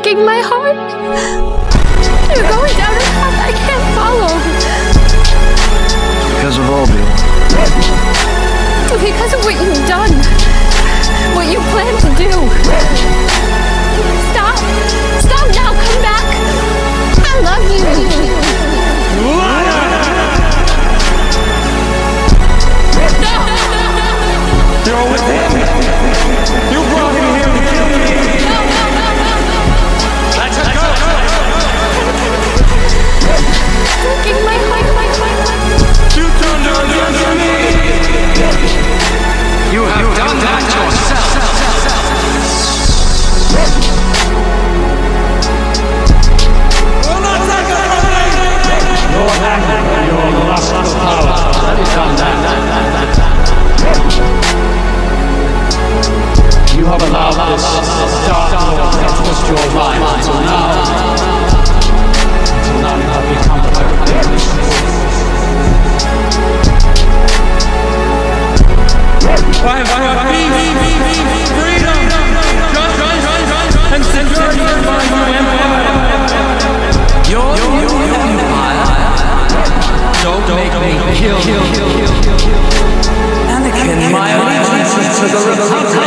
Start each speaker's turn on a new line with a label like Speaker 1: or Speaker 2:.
Speaker 1: breaking my heart. You're going down a path I can't follow.
Speaker 2: Because of Obi-Wan.
Speaker 1: Because of what you've done. What you plan to do. Stop. Stop now. Come back. I love you. No.
Speaker 3: You're with him. You brought him here to kill me.
Speaker 1: No.
Speaker 3: Let's go.
Speaker 1: Breaking my heart.
Speaker 3: You turned on me.
Speaker 2: You have done that yourself.
Speaker 3: You're angry. You're lost of power. Have you done that? You have allowed this dark lord to twist your mind until now. Until now you have become freedom, justice, and security in my new empire. Your empire? Don't make me kill you. Anakin, my allegiance is to the Republic.